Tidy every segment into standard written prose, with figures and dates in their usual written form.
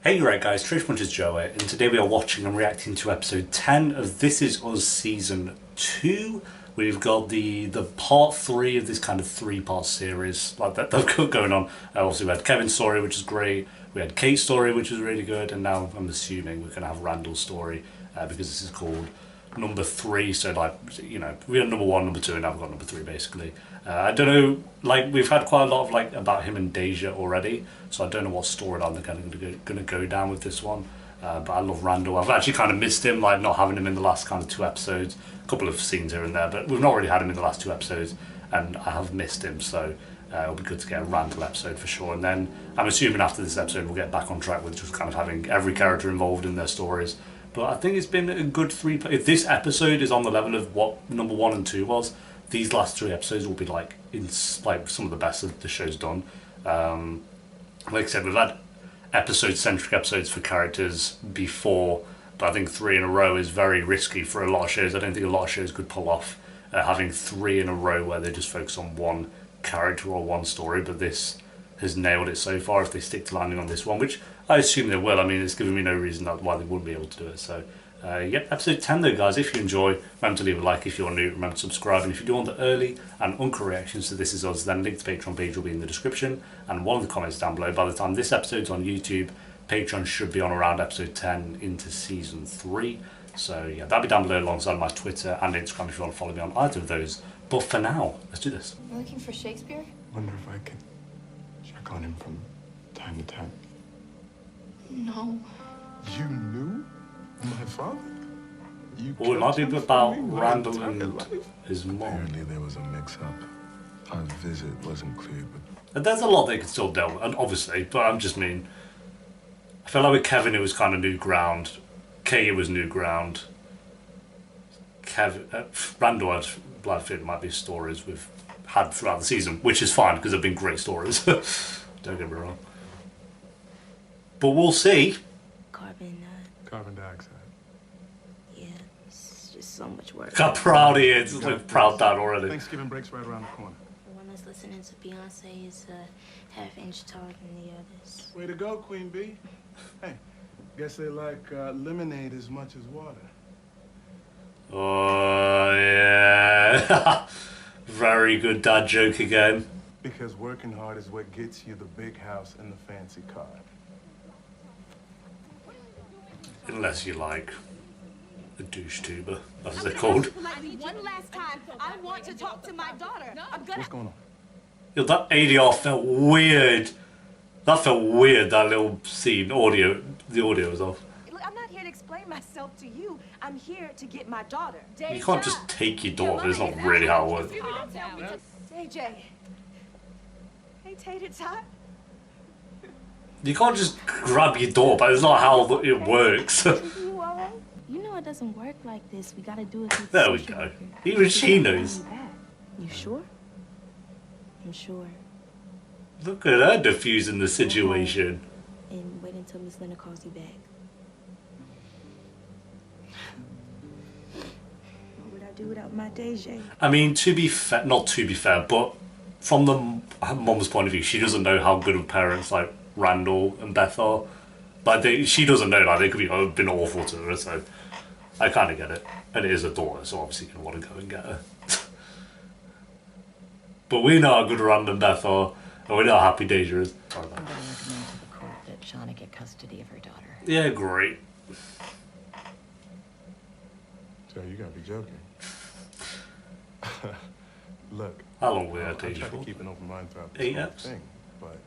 Hey, you right guys, Trish Punches Joe here, and today we are watching and reacting to episode 10 of This Is Us Season 2. We've got the part 3 of this kind of 3-part series like that they've got going on. Also we had Kevin's story, which is great, we had Kate's story, which was really good, and now I'm assuming we're going to have Randall's story, because this is called number 3, so like, you know, we had number 1, number 2, and now we've got number 3 basically. I don't know, like, we've had quite a lot of like about him and Deja already, so I don't know what storyline they're going to go down with this one. But I love Randall. I've actually kind of missed him, like not having him in the last kind of 2 episodes. A couple of scenes here and there, but we've not really had him in the last 2 episodes, and I have missed him, so it'll be good to get a Randall episode for sure. And then I'm assuming after this episode we'll get back on track with just kind of having every character involved in their stories. But I think it's been a good 3. If this episode is on the level of what number 1 and 2 was, these last 3 episodes will be like some of the best that the show's done. Like I said, we've had episode-centric episodes for characters before, but I think 3 in a row is very risky for a lot of shows. I don't think a lot of shows could pull off having 3 in a row where they just focus on one character or one story, but this has nailed it so far if they stick to landing on this one, which I assume they will. I mean, it's giving me no reason why they wouldn't be able to do it. So yep, episode 10 though, guys. If you enjoy, remember to leave a like. If you're new, remember to subscribe. And if you do want the early and uncut reactions to This Is Us, then link to the Patreon page will be in the description and one of the comments down below. By the time this episode's on YouTube, Patreon should be on around episode 10 into season 3. So yeah, that'll be down below alongside my Twitter and Instagram if you want to follow me on either of those. But for now, let's do this. You looking for Shakespeare? Wonder if I could check on him from time to time. No. You knew my father? Well, it might be about Randall and his mom. Apparently there was a mix-up. Our visit wasn't clear, but... And there's a lot they could still deal with, and obviously, but I'm just mean... I feel like with Kevin it was kind of new ground. Kate it was new ground. Randall had Bladfield might be stories we've had throughout the season, which is fine, because they've been great stories. Don't get me wrong. But we'll see. Carbon dioxide. Yeah, it's just so much work. Look how proud he is. He's like proud dad already. Thanksgiving break's right around the corner. The one that's listening to Beyonce is a half-inch taller than the others. Way to go, Queen Bee. Hey, guess they like lemonade as much as water. Oh, yeah. Very good dad joke again. Because working hard is what gets you the big house and the fancy car. Unless you like a douche tuber, as they're called. One last time, I want to talk to my daughter. What's going on? Yo, that ADR felt weird. That felt weird, that little scene. The audio was off. Look, I'm not here to explain myself to you. I'm here to get my daughter. You can't just take your daughter, it's not really how it works. JJ. Hey, Tater Tot. You can't just grab your daughter, but it's not how it works. You alright? You know it doesn't work like this. We gotta do it with There we social go. worker. Even she knows. You sure? I'm sure. Look at her diffusing the situation. And wait until Miss Linda calls you back. What would I do without my Deja? I mean, to be fair, not to be fair, but from her mom's point of view, she doesn't know how good of parents like Randall and Beth are. Like she doesn't know, like they could be been awful to her, so I kind of get it. And it is a daughter, so obviously you want to go and get her. But we know how good Randall and Beth are, and we know how happy Deja is. I'm going to recommend to the court that Shauna get custody of her daughter. Yeah, great. So you gotta be joking. Look, How long were we I at Deja try to for? keep an open mind throughout 8 this whole eps? thing, but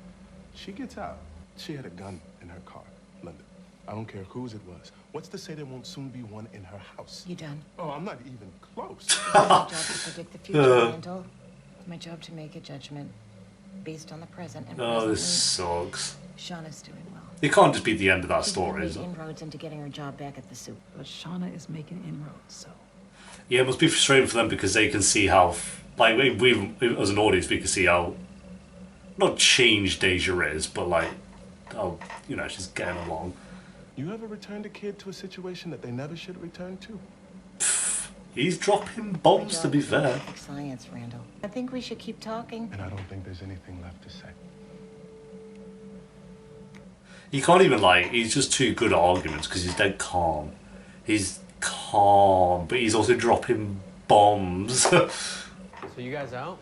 she gets out. She had a gun in her car, Linda. I don't care whose it was. What's to say there won't soon be one in her house? You done? Oh, I'm not even close. It's my job to predict the future, Randall. It's my job to make a judgment based on the present. And Oh, this presently, sucks. Shauna's doing well. It can't just be the end of that She's story, made is it? inroads into getting her job back at the soup. But Shauna is making inroads, so... Yeah, it must be frustrating for them because they can see how, like, we as an audience, we can see how, not changed Deja is, but like, how, you know, she's getting along. You ever returned a kid to a situation that they never should return to? He's dropping bombs, to be fair. Perfect science, Randall. I think we should keep talking. And I don't think there's anything left to say. He can't even, like, he's just too good at arguments because he's dead calm. He's calm, but he's also dropping bombs. So you guys out?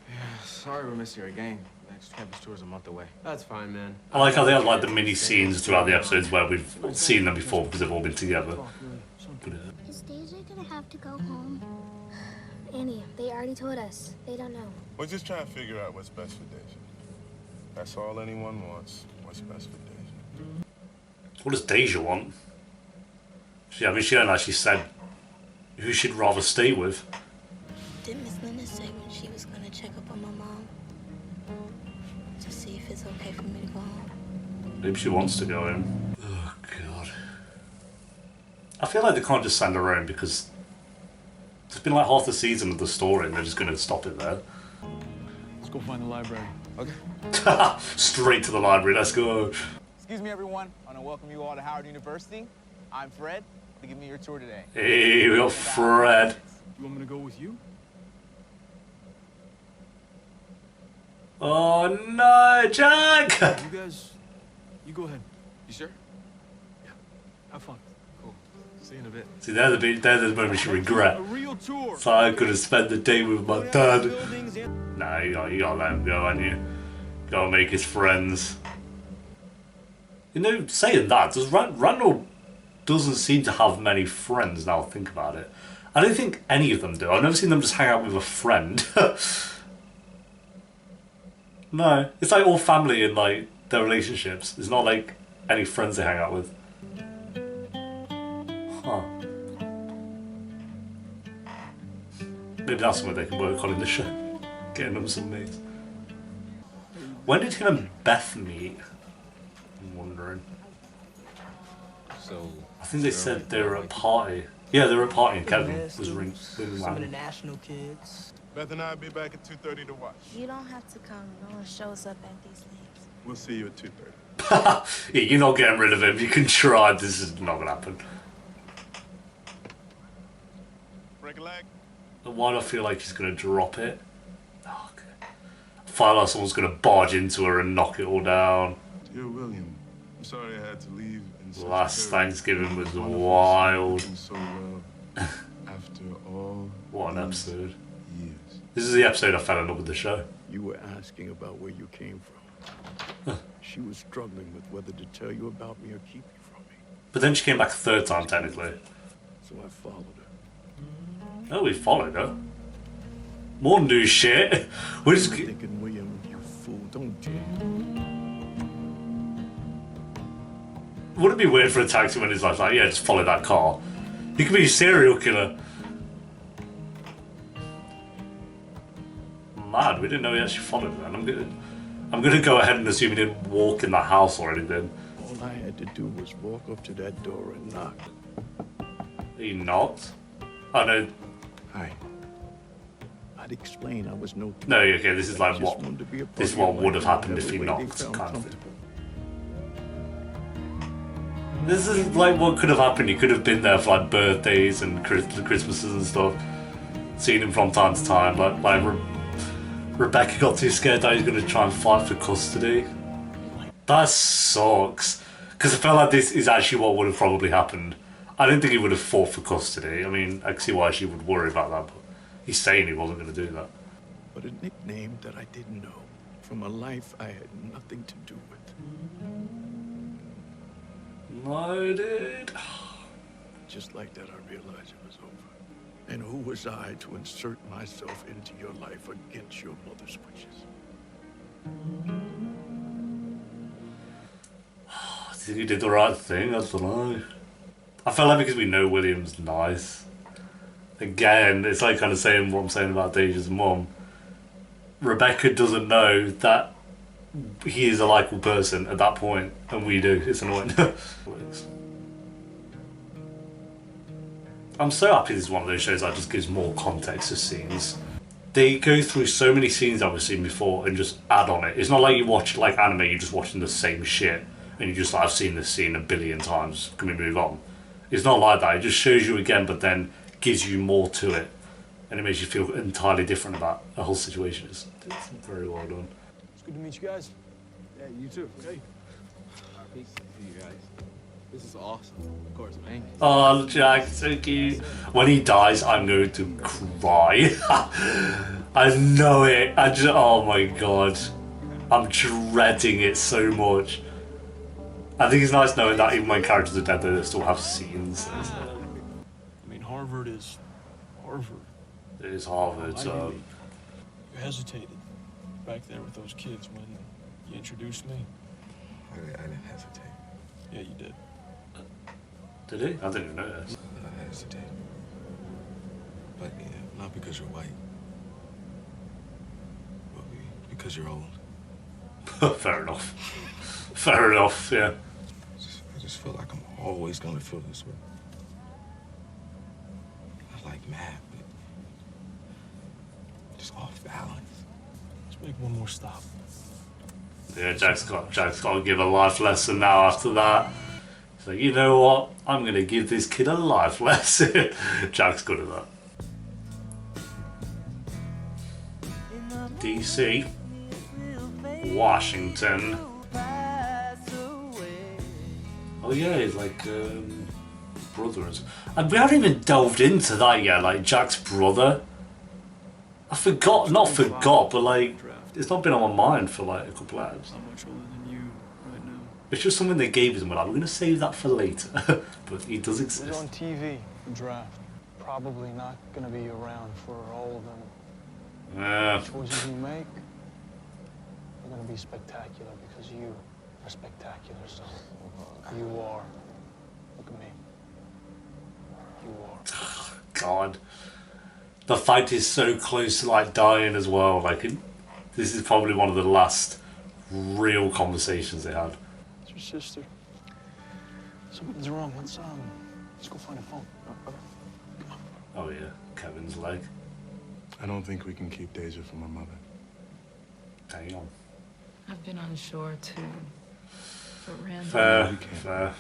Yeah, sorry we're missing our game. Next campus tour is a month away. That's fine, man. I like how they have, like, the mini scenes throughout the episodes where we've seen them before because they've all been together. Is Deja gonna have to go home? Annie, they already told us. They don't know. We're just trying to figure out what's best for Deja. That's all anyone wants. What's best for Deja. What does Deja want? I mean, she hasn't actually said who she'd rather stay with. Did Miss Linda say when she was gonna check up on my mom? To see if it's okay for me to go home? Maybe she wants to go in. Oh, God. I feel like they can't just send her home because it's been like half the season of the story and they're just going to stop it there. Let's go find the library. Okay. Straight to the library, let's go. Excuse me, everyone. I want to welcome you all to Howard University. I'm Fred. To give me your tour today. Hey, we got Fred. You want me to go with you? Oh no, Jack! You guys, you go ahead. You sure? Yeah. Have fun. Cool. See you in a bit. See, they're the moments you regret. A real tour. So I could have spent the day with my dad. Nah, you gotta let him go, ain't you? Gotta make his friends. You know, saying that, does Randall doesn't seem to have many friends now I think about it. I don't think any of them do. I've never seen them just hang out with a friend. No, it's like all family in like their relationships. It's not like any friends they hang out with. Huh. Maybe that's something they can work on in the show. Getting them some mates. When did him and Beth meet? I'm wondering. So I think they said they were at a party. Yeah, they were at a party and Kevin was ringing Some of the national kids. Beth and I'll be back at 2:30 to watch. You don't have to come. No one shows up at these things. We'll see you at 2:30. Yeah, you're not getting rid of him. You can try. This is not gonna happen. Break a leg. Why do I feel like he's gonna drop it? Oh, okay. I feel like someone's gonna barge into her and knock it all down. Dear William, I'm sorry I had to leave. Last Thanksgiving was wild. So well after all. What an episode. Years. This is the episode I fell in love with the show. You were asking about where you came from. She was struggling with whether to tell you about me or keep you from me. But then she came back a third time, technically. So I followed her. Oh, we followed her. More new shit. We're just... Thinking, William, you fool, don't you? Wouldn't it be weird for a taxi when he's like, yeah, just follow that car? He could be a serial killer. Mad, we didn't know he actually followed her. I'm gonna go ahead and assume he didn't walk in the house or anything. All I had to do was walk up to that door and knock. He knocked? Oh no. Hi. I'd explain I was no... No, okay, this is like what... This is what would have happened if he Way they knocked, felt kind of thing. comfortable. This is like what could have happened. He could have been there for like birthdays and Christmases and stuff. Seen him from time to time. Like Rebecca got too scared that he's going to try and fight for custody. That sucks. Because I felt like this is actually what would have probably happened. I didn't think he would have fought for custody. I mean, I can see why she would worry about that, but he's saying he wasn't going to do that. But a nickname that I didn't know, from a life I had nothing to do with. No, dude. Just like that, I realized it was over. And who was I to insert myself into your life against your mother's wishes? I think he did the right thing, I don't know. I felt like because we know William's nice. Again, it's like kind of saying what I'm saying about Deja's mom. Rebecca doesn't know that he is a likable person at that point, and we do. It's annoying. I'm so happy this is one of those shows that just gives more context to scenes. They go through so many scenes that we've seen before and just add on it. It's not like you watch like anime, you're just watching the same shit and you just like, I've seen this scene a billion times, can we move on? It's not like that, it just shows you again but then gives you more to it and it makes you feel entirely different about the whole situation. It's very well done. It's good to meet you guys. Yeah, you too. Okay. Peace to you guys. This is awesome. Of course, man. Oh, Jack, so cute. When he dies, I'm going to cry. I know it. Oh my god. I'm dreading it so much. I think it's nice knowing that even when characters are dead, they still have scenes. I mean, Harvard is Harvard. It is Harvard. You hesitated back there with those kids when you introduced me. I didn't hesitate. Yeah, you did. Did he? I didn't even notice. I hesitated. But yeah, not because you're white. But because you're old. Fair enough. Fair enough, yeah. I just feel like I'm always gonna feel this way. I like mad, but just off balance. Let's make one more stop. Yeah, Jack's got to give a life lesson now after that. So you know what? I'm gonna give this kid a life lesson. Jack's good at that. DC, Washington. Oh yeah, he's like brothers. And we haven't even delved into that yet. Like Jack's brother. I forgot, not forgot, but like it's not been on my mind for like a couple hours. I'm much older than you right now. It's just something they gave us and we're like, we're gonna save that for later. But he does It was exist. on TV, the draft. Probably not gonna be around for all of them. Yeah. Choices you make are gonna be spectacular because you are spectacular, so you are. Look at me. You are. God. The fight is so close to like dying as well. Like this is probably one of the last real conversations they had. It's your sister. Something's wrong. Let's go find a phone. Oh yeah, Kevin's leg. I don't think we can keep Deja from her mother. Damn. I've been unsure too. But Randall. Fair.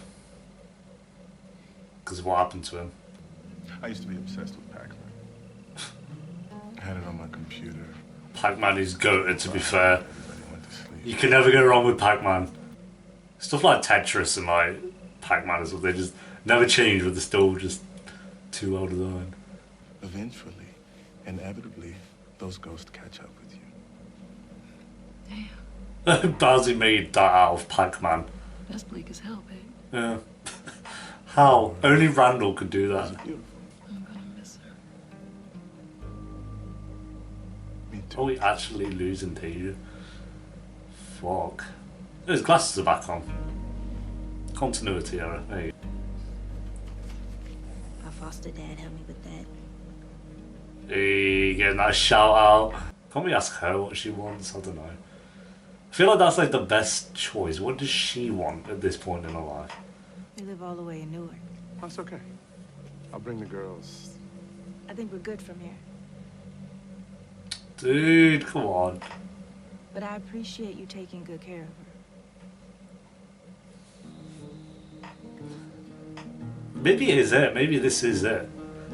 Because what happened to him? I used to be obsessed with Pac-Man. I had it on my computer. Pac-Man is goated, to be fair. Everybody went to sleep. You can never go wrong with Pac-Man. Stuff like Tetris and like Pac-Man as well, they just never change, but they're still just too well designed. Eventually, inevitably, those ghosts catch up with you. Damn. Bowsy made that out of Pac-Man. That's bleak as hell, babe. Yeah. How? Only Randall could do that. It's beautiful. I'm gonna miss her. Me too. Are we actually losing Deja? Fuck. His glasses are back on. Continuity error. There you go. My foster dad helped me with that. Hey, getting that shout out. Can't we ask her what she wants? I don't know. I feel like that's like the best choice. What does she want at this point in her life? We live all the way in Newark. That's okay. I'll bring the girls. I think we're good from here. Dude, come on. But I appreciate you taking good care of her. Maybe it is it. Maybe this is it.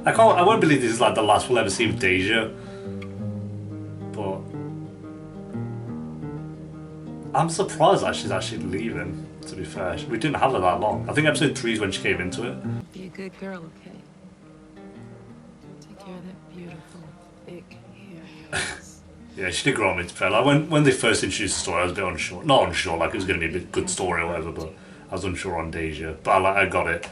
I won't believe this is like the last we'll ever see of Deja. But I'm surprised that she's actually leaving, to be fair. We didn't have her that long. I think episode 3 is when she came into it. Be a good girl, okay? Take care of that beautiful, thick hair. Yeah, she did grow on me, to be fair. Like when they first introduced the story, I was a bit unsure. Not unsure, like it was going to be a good story or whatever, but I was unsure on Deja. But I got it.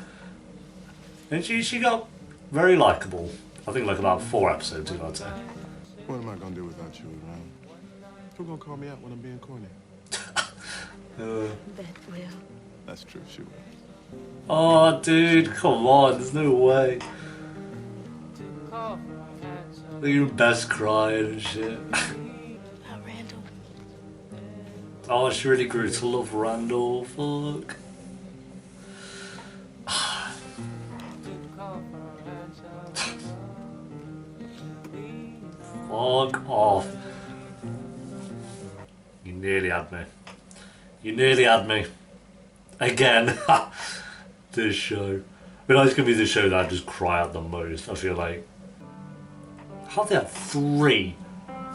And she got very likeable. I think like about 4 episodes ago, I'd say. What am I gonna do without you around? Who gonna call me out when I'm being corny? Beth will. That's true, she will. Oh, dude, come on, there's no way. Look at your best crying and shit. About Randall. Oh, she really grew to love Randall, fuck. Fuck off. You nearly had me. You nearly had me. Again. This show. But it's going to be the show that I just cry out the most, I feel like. How have they had 3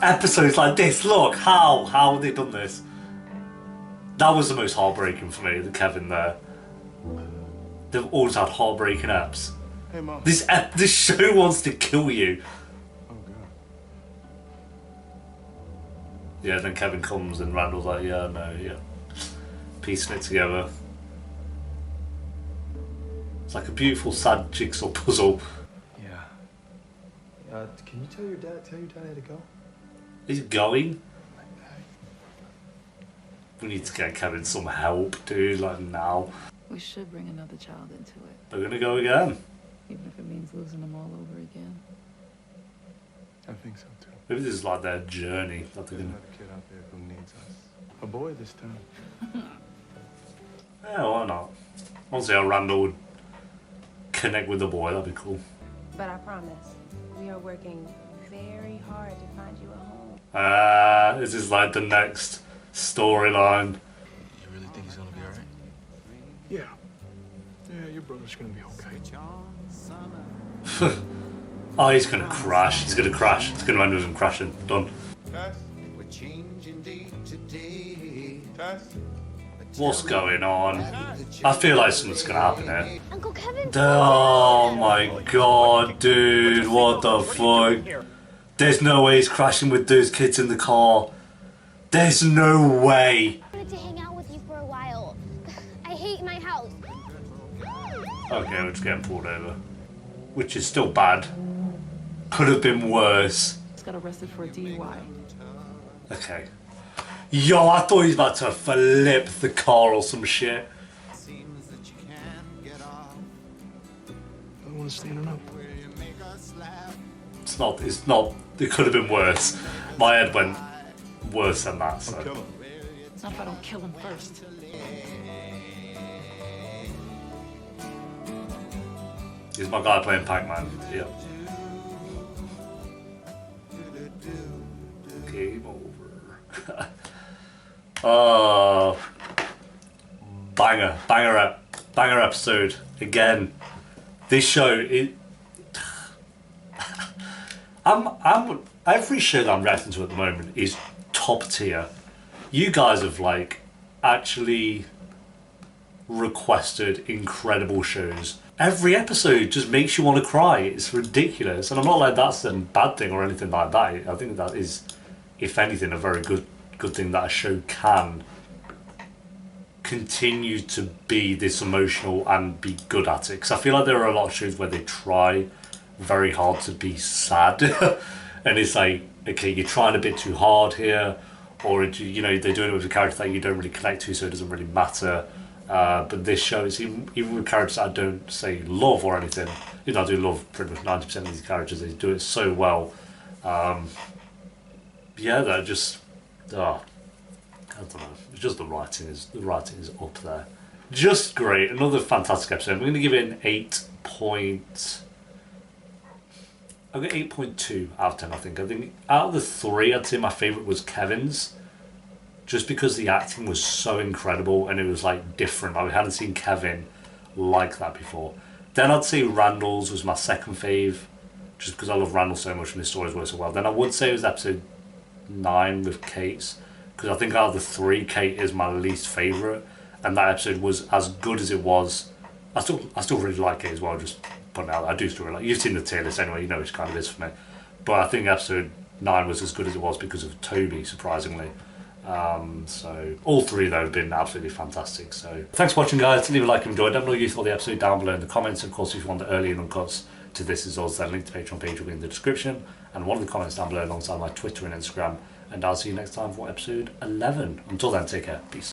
episodes like this? Look, how have they done this? That was the most heartbreaking for me, the Kevin there. They've always had heartbreaking apps. Hey, Mom. This show wants to kill you. Oh, God. Yeah, then Kevin comes and Randall's like, yeah, no, yeah. Piecing it together. It's like a beautiful, sad jigsaw puzzle. Yeah. Can you tell your dad I had to go? He's going. We need to get Kevin some help, dude, like now. We should bring another child into it. They're gonna go again. Even if it means losing them all over again. I think so, too. Maybe this is like their journey that they're There's gonna... another kid out there who needs us. A boy this time. Yeah, why not? I want to see how Randall would connect with the boy, that'd be cool. But I promise, we are working very hard to find you a home. This is like the next storyline. You really think he's gonna be alright? Yeah. Yeah, your brother's gonna be okay. Oh, he's gonna crash. He's gonna crash. It's gonna end with him crashing. Done. Tess? We're changing day to day. Tess? What's going on? I feel like something's gonna happen here. Uncle Kevin. Oh my god, dude. What the fuck? There's no way he's crashing with those kids in the car. There's no way. I wanted to hang out with you for a while. I hate my house. Okay, we're just getting pulled over. Which is still bad. Could have been worse. Just got arrested for a DUI. Okay. Yo, I thought he was about to flip the car or some shit. I don't want to stand up. It's not, it could have been worse. My head went worse than that, so. Not if I don't kill him first. He's my guy playing Pac-Man. Yep. Game over. Oh, banger episode again. This show, every show that I'm reacting to at the moment is top tier. You guys have like actually requested incredible shows. Every episode just makes you want to cry. It's ridiculous, and I'm not like that's a bad thing or anything like that. I think that is, if anything, a very good thing that a show can continue to be this emotional and be good at it. Because I feel like there are a lot of shows where they try very hard to be sad, and it's like, okay, you're trying a bit too hard here, or you know they're doing it with a character that you don't really connect to, so it doesn't really matter. But this show is even with characters that I don't say love or anything. You know, I do love pretty much 90% of these characters. They do it so well. Yeah, they're just. I don't know. It's just the writing is up there. Just great. Another fantastic episode. I'm going to give it an 8 point. I'll get 8.2 out of 10. I think out of the 3, I'd say my favourite was Kevin's. Just because the acting was so incredible and it was like different. Like, we hadn't seen Kevin like that before. Then I'd say Randall's was my second fave, just because I love Randall so much and his stories work so well. Then I would say it was episode 9 with Kate's, because I think out of the 3, Kate is my least favourite, and that episode was as good as it was. I still really like it as well. Just putting it out, I do still really like. You've seen the tier list anyway. You know which kind of is for me. But I think episode 9 was as good as it was because of Toby, surprisingly. So all 3 though have been absolutely fantastic. So thanks for watching, guys. Leave a like if you enjoyed. Let me know what you thought of the episode down below in the comments. Of course, if you want the early and uncuts to This Is Us, then link to the Patreon page will be in the description, and one of the comments down below alongside my Twitter and Instagram. And I'll see you next time for episode 11. Until then, take care. Peace.